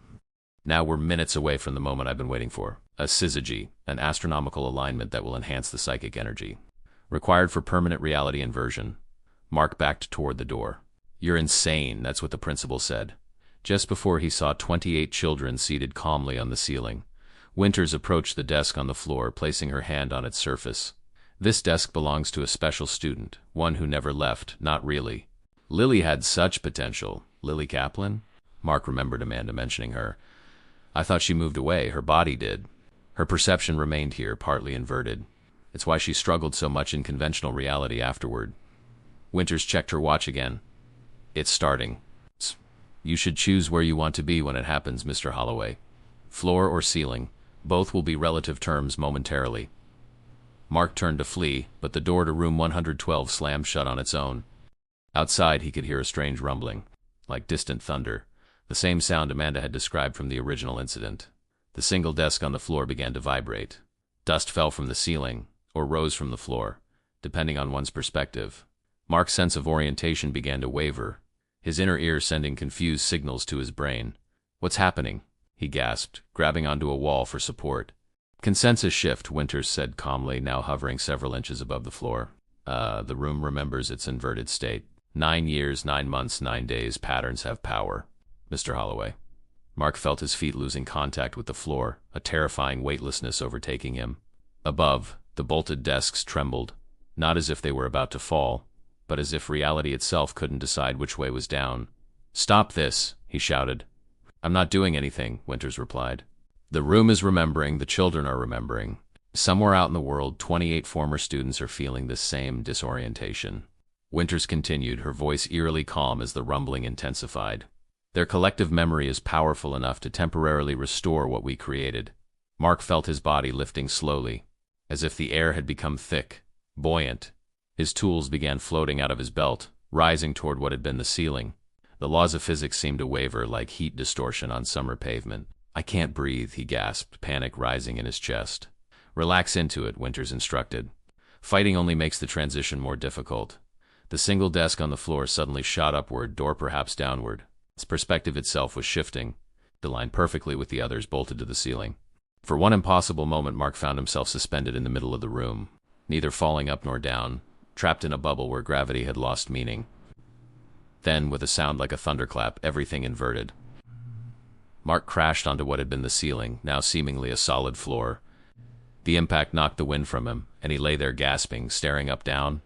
"now we're minutes away from the moment I've been waiting for. A syzygy, an astronomical alignment that will enhance the psychic energy required for permanent reality inversion." Mark backed toward the door. "You're insane," that's what the principal said. Just before he saw 28 children seated calmly on the ceiling, Winters approached the desk on the floor, placing her hand on its surface. "This desk belongs to a special student, one who never left, not really. Lily had such potential." "Lily Kaplan?" Mark remembered Amanda mentioning her. "I thought she moved away. Her body did. Her perception remained here, partly inverted. It's why she struggled so much in conventional reality afterward." Winters checked her watch again. "It's starting. You should choose where you want to be when it happens, Mr. Holloway. Floor or ceiling. Both will be relative terms momentarily." Mark turned to flee, but the door to room 112 slammed shut on its own. Outside, he could hear a strange rumbling, like distant thunder, the same sound Amanda had described from the original incident. The single desk on the floor began to vibrate. Dust fell from the ceiling, or rose from the floor, depending on one's perspective. Mark's sense of orientation began to waver, his inner ear sending confused signals to his brain. "What's happening?" he gasped, grabbing onto a wall for support. "Consensus shift," Winters said calmly, now hovering several inches above the floor. The room remembers its inverted state. 9 years, 9 months, 9 days, patterns have power, Mr. Holloway." Mark felt his feet losing contact with the floor, a terrifying weightlessness overtaking him. Above, the bolted desks trembled, not as if they were about to fall, but as if reality itself couldn't decide which way was down. "Stop this," he shouted. "I'm not doing anything," Winters replied. "The room is remembering, the children are remembering. Somewhere out in the world, 28 former students are feeling the same disorientation." Winters continued, her voice eerily calm as the rumbling intensified. "Their collective memory is powerful enough to temporarily restore what we created." Mark felt his body lifting slowly, as if the air had become thick, buoyant. His tools began floating out of his belt, rising toward what had been the ceiling. The laws of physics seemed to waver like heat distortion on summer pavement. "I can't breathe," he gasped, panic rising in his chest. "Relax into it," Winters instructed. "Fighting only makes the transition more difficult." The single desk on the floor suddenly shot upward, door perhaps downward. Its perspective itself was shifting, aligned perfectly with the others bolted to the ceiling. For one impossible moment, Mark found himself suspended in the middle of the room, neither falling up nor down, trapped in a bubble where gravity had lost meaning. Then, with a sound like a thunderclap, everything inverted. Mark crashed onto what had been the ceiling, now seemingly a solid floor. The impact knocked the wind from him, and he lay there gasping, staring up down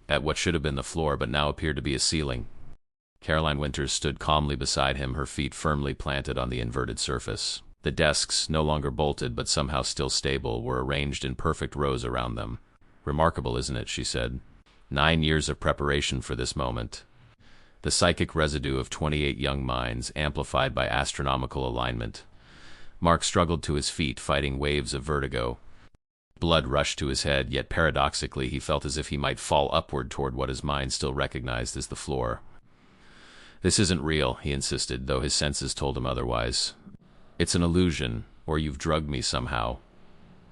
at what should have been the floor but now appeared to be a ceiling. Caroline Winters stood calmly beside him, her feet firmly planted on the inverted surface. The desks, no longer bolted but somehow still stable, were arranged in perfect rows around them. "Remarkable, isn't it?" she said. 9 years of preparation for this moment. The psychic residue of 28 young minds, amplified by astronomical alignment. Mark struggled to his feet, fighting waves of vertigo. Blood rushed to his head, yet paradoxically he felt as if he might fall upward toward what his mind still recognized as the floor. "This isn't real," he insisted, though his senses told him otherwise. "It's an illusion, or you've drugged me somehow."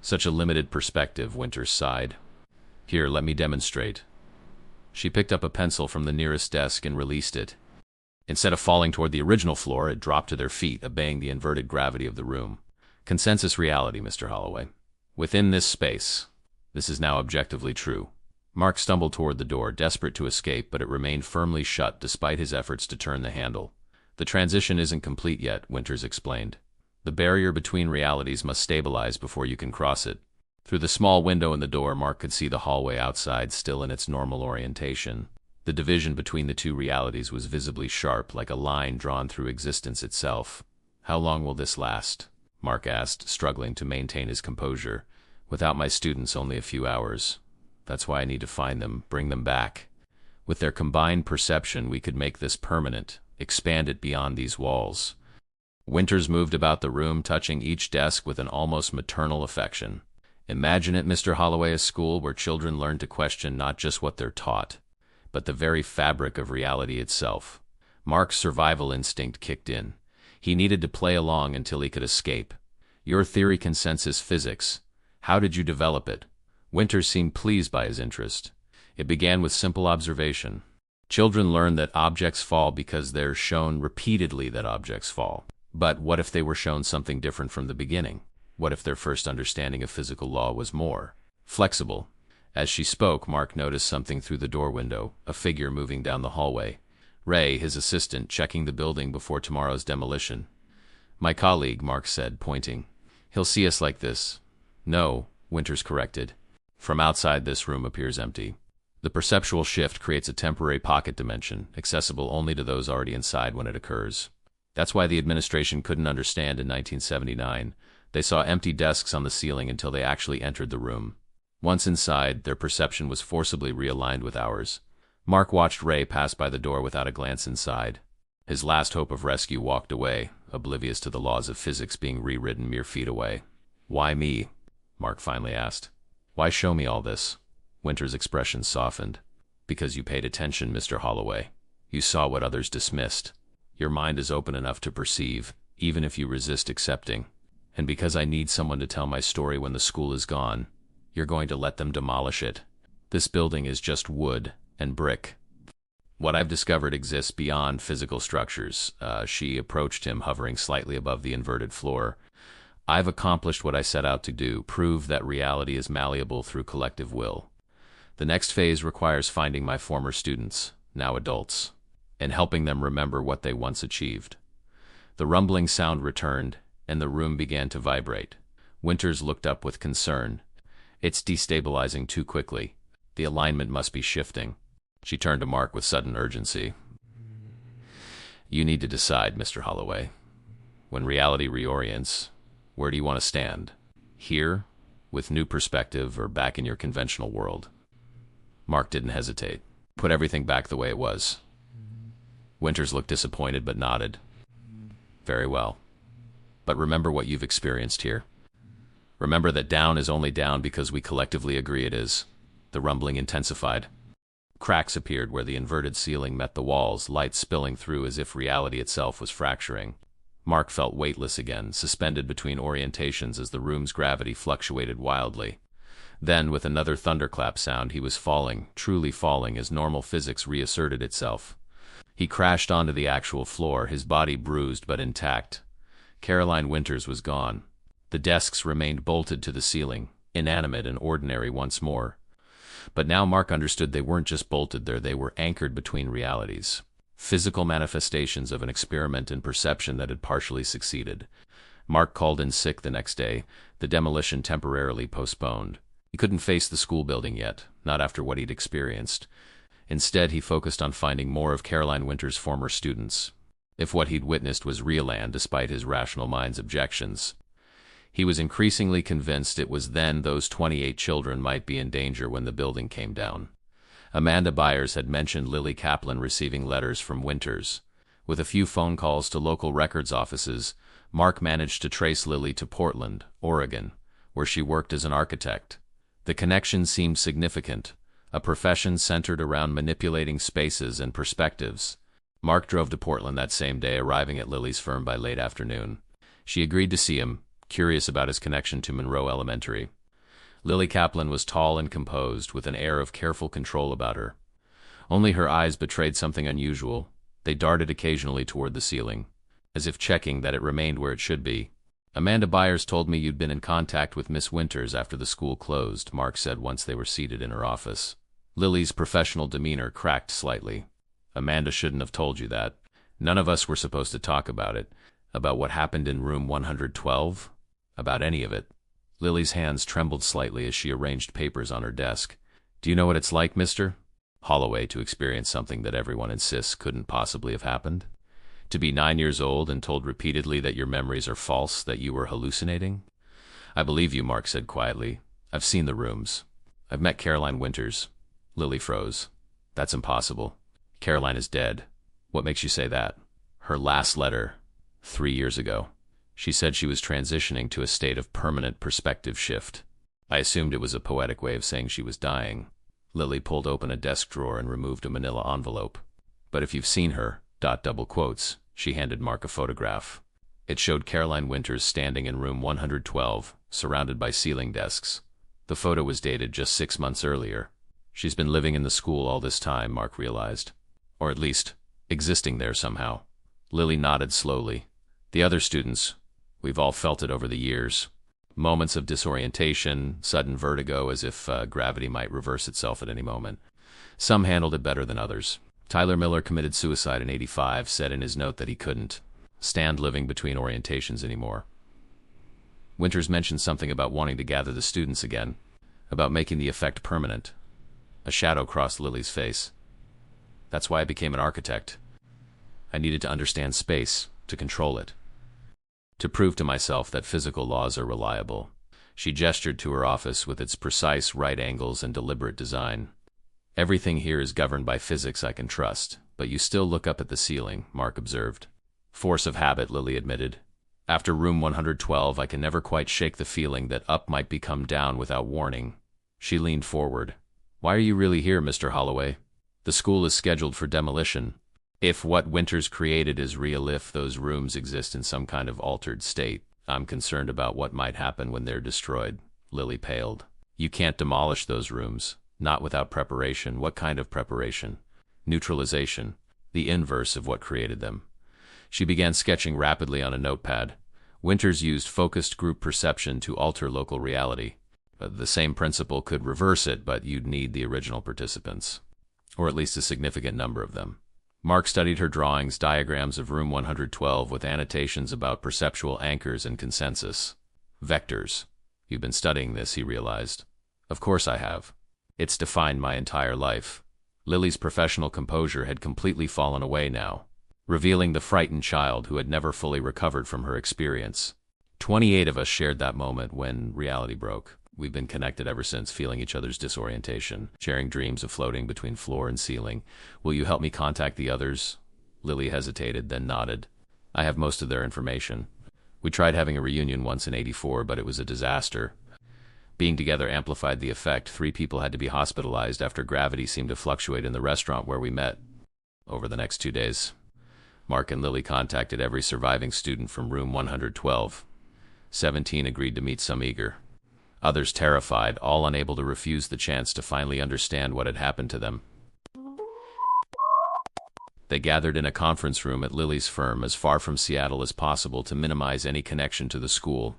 "Such a limited perspective," Winters sighed. "Here, let me demonstrate." She picked up a pencil from the nearest desk and released it. Instead of falling toward the original floor, it dropped to their feet, obeying the inverted gravity of the room. "Consensus reality, Mr. Holloway. Within this space. This is now objectively true." Mark stumbled toward the door, desperate to escape, but it remained firmly shut despite his efforts to turn the handle. "The transition isn't complete yet," Winters explained. "The barrier between realities must stabilize before you can cross it." Through the small window in the door, Mark could see the hallway outside still in its normal orientation. The division between the two realities was visibly sharp, like a line drawn through existence itself. "How long will this last?" Mark asked, struggling to maintain his composure. "Without my students, only a few hours. That's why I need to find them, bring them back. With their combined perception, we could make this permanent, expand it beyond these walls." Winters moved about the room, touching each desk with an almost maternal affection. "Imagine it, Mr. Holloway, a school where children learn to question not just what they're taught, but the very fabric of reality itself." Mark's survival instinct kicked in. He needed to play along until he could escape. "Your theory consensus physics. How did you develop it?" Winters seemed pleased by his interest. "It began with simple observation. Children learn that objects fall because they're shown repeatedly that objects fall. But what if they were shown something different from the beginning? What if their first understanding of physical law was more flexible?" As she spoke, Mark noticed something through the door window, a figure moving down the hallway. Ray, his assistant, checking the building before tomorrow's demolition. "My colleague," Mark said, pointing. "He'll see us like this." "No," Winters corrected. "From outside, this room appears empty. The perceptual shift creates a temporary pocket dimension, accessible only to those already inside when it occurs. That's why the administration couldn't understand in 1979. They saw empty desks on the ceiling until they actually entered the room. Once inside, their perception was forcibly realigned with ours." Mark watched Ray pass by the door without a glance inside. His last hope of rescue walked away, oblivious to the laws of physics being rewritten mere feet away. "Why me?" Mark finally asked. "Why show me all this?" Winter's expression softened. "Because you paid attention, Mr. Holloway. You saw what others dismissed. Your mind is open enough to perceive, even if you resist accepting. And because I need someone to tell my story when the school is gone, you're going to let them demolish it. This building is just wood and brick. What I've discovered exists beyond physical structures." She approached him, hovering slightly above the inverted floor. "I've accomplished what I set out to do, prove that reality is malleable through collective will. The next phase requires finding my former students, now adults, and helping them remember what they once achieved." The rumbling sound returned, and the room began to vibrate. Winters looked up with concern. "It's destabilizing too quickly. The alignment must be shifting." She turned to Mark with sudden urgency. "You need to decide, Mr. Holloway. When reality reorients, where do you want to stand? Here, with new perspective, or back in your conventional world?" Mark didn't hesitate. "Put everything back the way it was." Winters looked disappointed but nodded. "Very well. But remember what you've experienced here. Remember that down is only down because we collectively agree it is." The rumbling intensified. Cracks appeared where the inverted ceiling met the walls, light spilling through as if reality itself was fracturing. Mark felt weightless again, suspended between orientations as the room's gravity fluctuated wildly. Then, with another thunderclap sound, he was falling, truly falling, as normal physics reasserted itself. He crashed onto the actual floor, his body bruised but intact. Caroline Winters was gone. The desks remained bolted to the ceiling, inanimate and ordinary once more. But now Mark understood they weren't just bolted there, they were anchored between realities. Physical manifestations of an experiment in perception that had partially succeeded. Mark called in sick the next day, the demolition temporarily postponed. He couldn't face the school building yet, not after what he'd experienced. Instead, he focused on finding more of Caroline Winters' former students. If what he'd witnessed was real, and despite his rational mind's objections, he was increasingly convinced it was then those 28 children might be in danger when the building came down. Amanda Byers had mentioned Lily Kaplan receiving letters from Winters. With a few phone calls to local records offices, Mark managed to trace Lily to Portland, Oregon, where she worked as an architect. The connection seemed significant, a profession centered around manipulating spaces and perspectives. Mark drove to Portland that same day, arriving at Lily's firm by late afternoon. She agreed to see him, curious about his connection to Monroe Elementary. Lily Kaplan was tall and composed, with an air of careful control about her. Only her eyes betrayed something unusual. They darted occasionally toward the ceiling, as if checking that it remained where it should be. "Amanda Byers told me you'd been in contact with Miss Winters after the school closed," Mark said once they were seated in her office. Lily's professional demeanor cracked slightly. "Amanda shouldn't have told you that. None of us were supposed to talk about it. About what happened in room 112? About any of it." Lily's hands trembled slightly as she arranged papers on her desk. Do you know what it's like, Mr. Holloway, to experience something that everyone insists couldn't possibly have happened? To be 9 years old and told repeatedly that your memories are false, that you were hallucinating? I believe you, Mark said quietly. I've seen the rooms. I've met Caroline Winters. Lily froze. That's impossible. Caroline is dead. What makes you say that? Her last letter, 3 years ago. She said she was transitioning to a state of permanent perspective shift. I assumed it was a poetic way of saying she was dying. Lily pulled open a desk drawer and removed a manila envelope. But if you've seen her, double quotes, she handed Mark a photograph. It showed Caroline Winters standing in room 112, surrounded by ceiling desks. The photo was dated just 6 months earlier. She's been living in the school all this time, Mark realized. Or at least, existing there somehow. Lily nodded slowly. The other students, we've all felt it over the years. Moments of disorientation, sudden vertigo as if gravity might reverse itself at any moment. Some handled it better than others. Tyler Miller committed suicide in '85, said in his note that he couldn't stand living between orientations anymore. Winters mentioned something about wanting to gather the students again, about making the effect permanent. A shadow crossed Lily's face. That's why I became an architect. I needed to understand space, to control it. To prove to myself that physical laws are reliable. She gestured to her office with its precise right angles and deliberate design. Everything here is governed by physics I can trust, but you still look up at the ceiling, Mark observed. Force of habit, Lily admitted. After room 112, I can never quite shake the feeling that up might become down without warning. She leaned forward. Why are you really here, Mr. Holloway? The school is scheduled for demolition. If what Winters created is real, if those rooms exist in some kind of altered state, I'm concerned about what might happen when they're destroyed. Lily paled. You can't demolish those rooms. Not without preparation. What kind of preparation? Neutralization. The inverse of what created them. She began sketching rapidly on a notepad. Winters used focused group perception to alter local reality. The same principle could reverse it, but you'd need the original participants. Or at least a significant number of them. Mark studied her drawings, diagrams of room 112 with annotations about perceptual anchors and consensus. Vectors. You've been studying this, he realized. Of course I have. It's defined my entire life. Lily's professional composure had completely fallen away now, revealing the frightened child who had never fully recovered from her experience. 28 of us shared that moment when reality broke. We've been connected ever since, feeling each other's disorientation, sharing dreams of floating between floor and ceiling. Will you help me contact the others? Lily hesitated, then nodded. I have most of their information. We tried having a reunion once in '84, but it was a disaster. Being together amplified the effect. 3 people had to be hospitalized after gravity seemed to fluctuate in the restaurant where we met. Over the next 2 days, Mark and Lily contacted every surviving student from room 112. 17 agreed to meet, some eager. Others terrified, all unable to refuse the chance to finally understand what had happened to them. They gathered in a conference room at Lily's firm as far from Seattle as possible to minimize any connection to the school.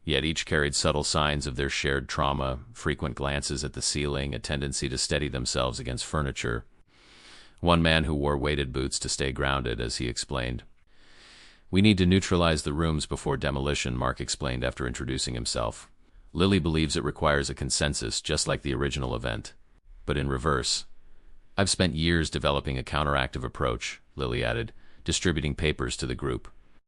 Yet each carried subtle signs of their shared trauma, frequent glances at the ceiling, a tendency to steady themselves against furniture. One man who wore weighted boots to stay grounded, as he explained. We need to neutralize the rooms before demolition, Mark explained after introducing himself. Lily believes it requires a consensus, just like the original event. But in reverse. I've spent years developing a counteractive approach, Lily added, distributing papers to the group.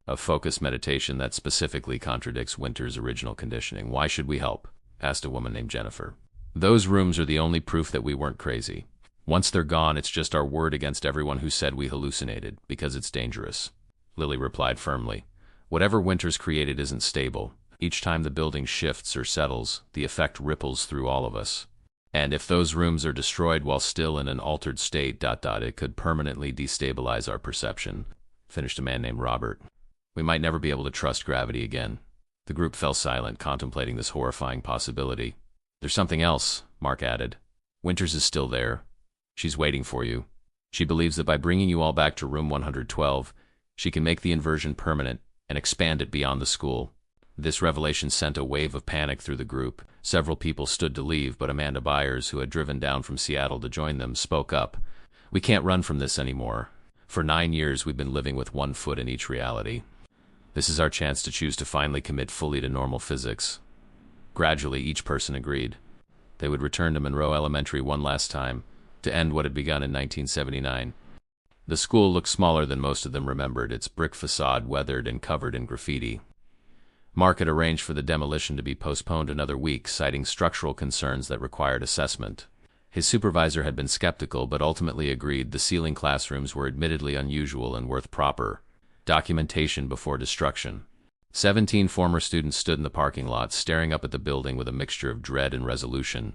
A focused meditation that specifically contradicts Winter's original conditioning. Why should we help? Asked a woman named Jennifer. Those rooms are the only proof that we weren't crazy. Once they're gone, it's just our word against everyone who said we hallucinated, because it's dangerous. Lily replied firmly. Whatever Winters created isn't stable. Each time the building shifts or settles, the effect ripples through all of us. And if those rooms are destroyed while still in an altered state, it could permanently destabilize our perception, finished a man named Robert. We might never be able to trust gravity again. The group fell silent, contemplating this horrifying possibility. There's something else, Mark added. Winters is still there. She's waiting for you. She believes that by bringing you all back to room 112, she can make the inversion permanent and expand it beyond the school. This revelation sent a wave of panic through the group. Several people stood to leave, but Amanda Byers, who had driven down from Seattle to join them, spoke up. We can't run from this anymore. For 9 years, we've been living with one foot in each reality. This is our chance to choose to finally commit fully to normal physics. Gradually, each person agreed. They would return to Monroe Elementary one last time, to end what had begun in 1979. The school looked smaller than most of them remembered, its brick facade weathered and covered in graffiti. Mark had arranged for the demolition to be postponed another week, citing structural concerns that required assessment. His supervisor had been skeptical, but ultimately agreed the ceiling classrooms were admittedly unusual and worth proper documentation before destruction. 17 former students stood in the parking lot, staring up at the building with a mixture of dread and resolution.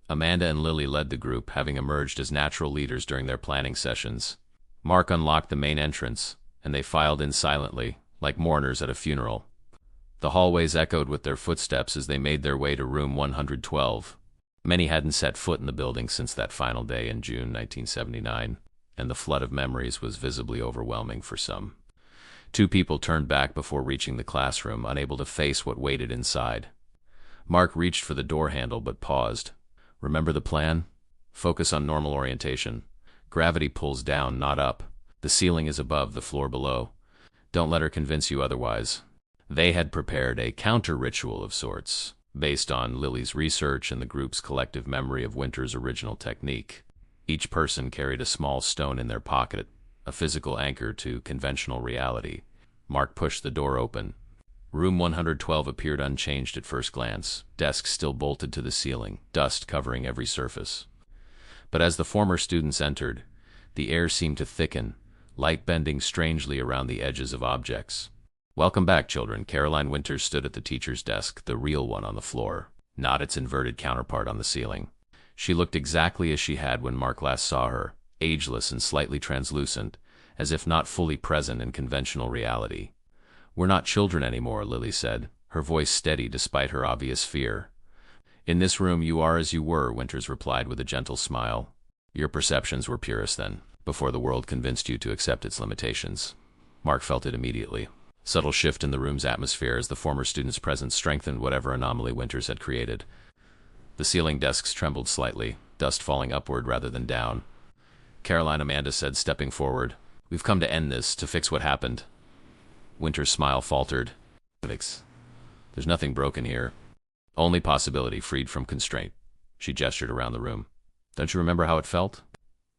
Amanda and Lily led the group, having emerged as natural leaders during their planning sessions. Mark unlocked the main entrance, and they filed in silently, like mourners at a funeral. The hallways echoed with their footsteps as they made their way to room 112. Many hadn't set foot in the building since that final day in June 1979, and the flood of memories was visibly overwhelming for some. 2 people turned back before reaching the classroom, unable to face what waited inside. Mark reached for the door handle but paused. Remember the plan? Focus on normal orientation. Gravity pulls down, not up. The ceiling is above, the floor below. Don't let her convince you otherwise. They had prepared a counter-ritual of sorts, based on Lily's research and the group's collective memory of Winter's original technique. Each person carried a small stone in their pocket, a physical anchor to conventional reality. Mark pushed the door open. Room 112 appeared unchanged at first glance, desks still bolted to the ceiling, dust covering every surface. But as the former students entered, the air seemed to thicken, light bending strangely around the edges of objects. Welcome back, children. Caroline Winters stood at the teacher's desk, the real one on the floor, not its inverted counterpart on the ceiling. She looked exactly as she had when Mark last saw her, ageless and slightly translucent, as if not fully present in conventional reality. We're not children anymore, Lily said, her voice steady despite her obvious fear. In this room you are as you were, Winters replied with a gentle smile. Your perceptions were purest then, before the world convinced you to accept its limitations. Mark felt it immediately. Subtle shift in the room's atmosphere as the former student's presence strengthened whatever anomaly Winters had created. The ceiling desks trembled slightly, dust falling upward rather than down. Caroline, Amanda said, stepping forward. We've come to end this, to fix what happened. Winter's smile faltered. There's nothing broken here. Only possibility freed from constraint. She gestured around the room. Don't you remember how it felt?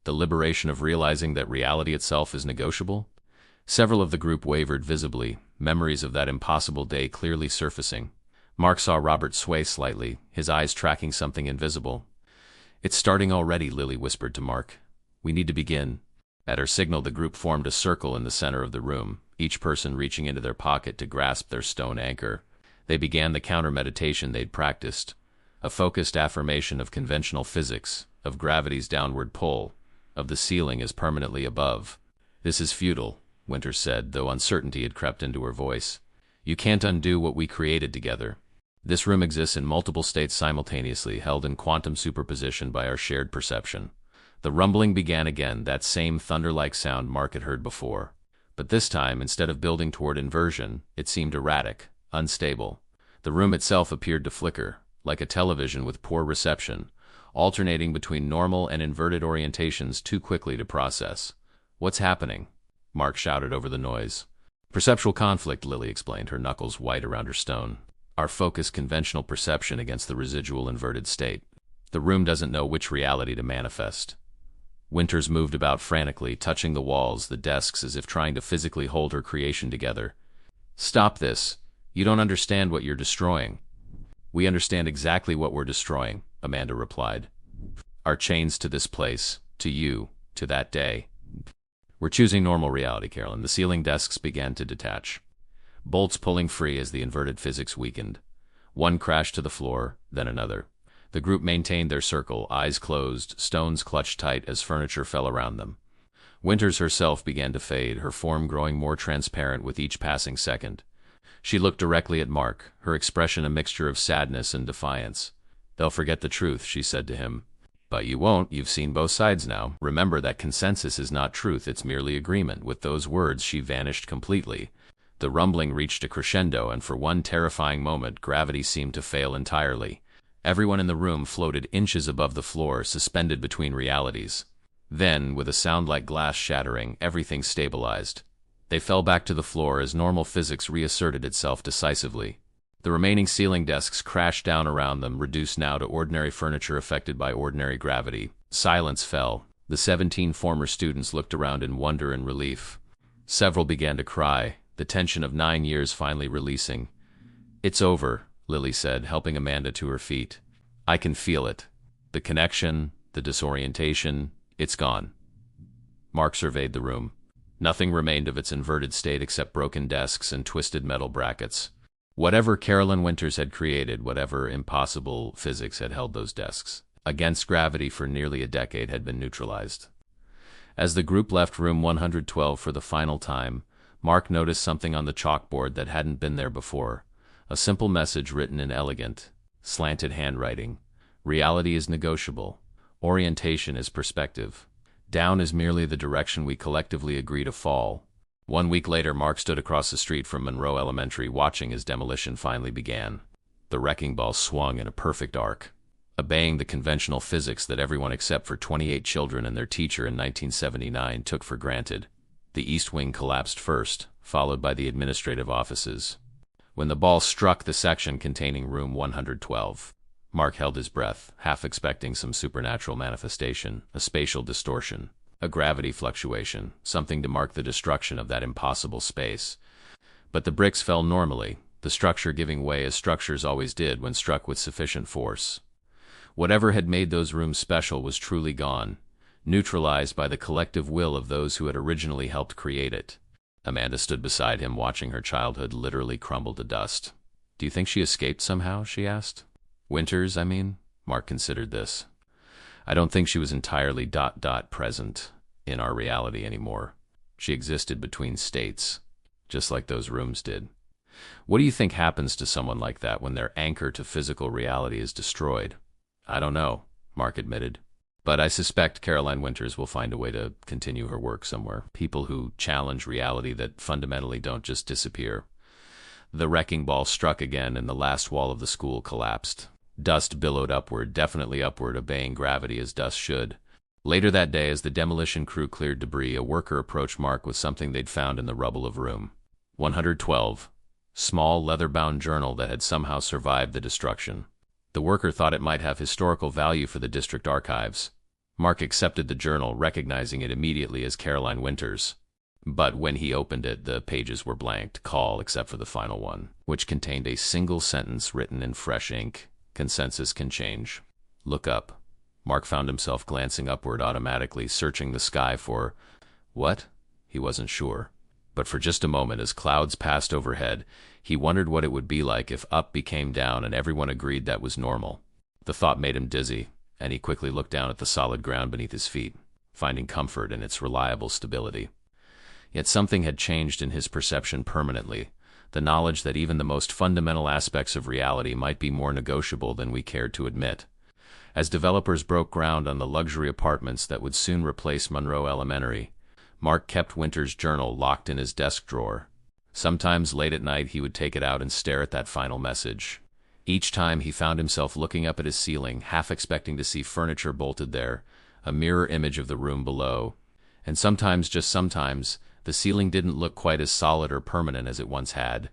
The liberation of realizing that reality itself is negotiable? Several of the group wavered visibly, memories of that impossible day clearly surfacing. Mark saw Robert sway slightly, his eyes tracking something invisible. It's starting already, Lily whispered to Mark. We need to begin. At her signal, the group formed a circle in the center of the room, each person reaching into their pocket to grasp their stone anchor. They began the counter-meditation they'd practiced, a focused affirmation of conventional physics, of gravity's downward pull, of the ceiling as permanently above. This is futile, Winters said, though uncertainty had crept into her voice. You can't undo what we created together. This room exists in multiple states simultaneously, held in quantum superposition by our shared perception. The rumbling began again, that same thunder-like sound Mark had heard before. But this time, instead of building toward inversion, it seemed erratic, unstable. The room itself appeared to flicker, like a television with poor reception, alternating between normal and inverted orientations too quickly to process. What's happening? Mark shouted over the noise. Perceptual conflict, Lily explained, her knuckles white around her stone. Our focused conventional perception against the residual inverted state. The room doesn't know which reality to manifest. Winters moved about frantically, touching the walls, the desks, as if trying to physically hold her creation together. Stop this. You don't understand what you're destroying. We understand exactly what we're destroying, Amanda replied. Our chains to this place, to you, to that day. We're choosing normal reality, Carolyn. The ceiling desks began to detach, bolts pulling free as the inverted physics weakened. One crashed to the floor, then another. The group maintained their circle, eyes closed, stones clutched tight as furniture fell around them. Winters herself began to fade, her form growing more transparent with each passing second. She looked directly at Mark, her expression a mixture of sadness and defiance. They'll forget the truth, she said to him. But you won't, you've seen both sides now. Remember that consensus is not truth, it's merely agreement. With those words, she vanished completely. The rumbling reached a crescendo, and for one terrifying moment, gravity seemed to fail entirely. Everyone in the room floated inches above the floor, suspended between realities. Then, with a sound like glass shattering, everything stabilized. They fell back to the floor as normal physics reasserted itself decisively. The remaining ceiling desks crashed down around them, reduced now to ordinary furniture affected by ordinary gravity. Silence fell. The 17 former students looked around in wonder and relief. Several began to cry, the tension of 9 years finally releasing. It's over, Lily said, helping Amanda to her feet. I can feel it. The connection, the disorientation, it's gone. Mark surveyed the room. Nothing remained of its inverted state except broken desks and twisted metal brackets. Whatever Carolyn Winters had created, whatever impossible physics had held those desks against gravity for nearly a decade, had been neutralized. As the group left room 112 for the final time, Mark noticed something on the chalkboard that hadn't been there before. A simple message written in elegant, slanted handwriting. Reality is negotiable. Orientation is perspective. Down is merely the direction we collectively agree to fall. 1 week later, Mark stood across the street from Monroe Elementary, watching as demolition finally began. The wrecking ball swung in a perfect arc, obeying the conventional physics that everyone except for 28 children and their teacher in 1979 took for granted. The east wing collapsed first, followed by the administrative offices. When the ball struck the section containing room 112, Mark held his breath, half expecting some supernatural manifestation, a spatial distortion, a gravity fluctuation, something to mark the destruction of that impossible space. But the bricks fell normally, the structure giving way as structures always did when struck with sufficient force. Whatever had made those rooms special was truly gone, neutralized by the collective will of those who had originally helped create it. Amanda stood beside him, watching her childhood literally crumble to dust. Do you think she escaped somehow? She asked. Winters, I mean? Mark considered this. I don't think she was entirely present in our reality anymore. She existed between states, just like those rooms did. What do you think happens to someone like that when their anchor to physical reality is destroyed? I don't know, Mark admitted. But I suspect Caroline Winters will find a way to continue her work somewhere. People who challenge reality that fundamentally don't just disappear. The wrecking ball struck again, and the last wall of the school collapsed. Dust billowed upward, definitely upward, obeying gravity as dust should. Later that day, as the demolition crew cleared debris, a worker approached Mark with something they'd found in the rubble of room 112, small leather-bound journal that had somehow survived the destruction. The worker thought it might have historical value for the district archives. Mark accepted the journal, recognizing it immediately as Caroline Winters. But when he opened it, the pages were blanked, call except for the final one, which contained a single sentence written in fresh ink. Consensus can change. Look up. Mark found himself glancing upward automatically, searching the sky for what? He wasn't sure. But for just a moment, as clouds passed overhead, he wondered what it would be like if up became down and everyone agreed that was normal. The thought made him dizzy, and he quickly looked down at the solid ground beneath his feet, finding comfort in its reliable stability. Yet something had changed in his perception permanently, the knowledge that even the most fundamental aspects of reality might be more negotiable than we cared to admit. As developers broke ground on the luxury apartments that would soon replace Monroe Elementary, Mark kept Winters' journal locked in his desk drawer. Sometimes late at night he would take it out and stare at that final message. Each time he found himself looking up at his ceiling, half expecting to see furniture bolted there, a mirror image of the room below. And sometimes, just sometimes, the ceiling didn't look quite as solid or permanent as it once had.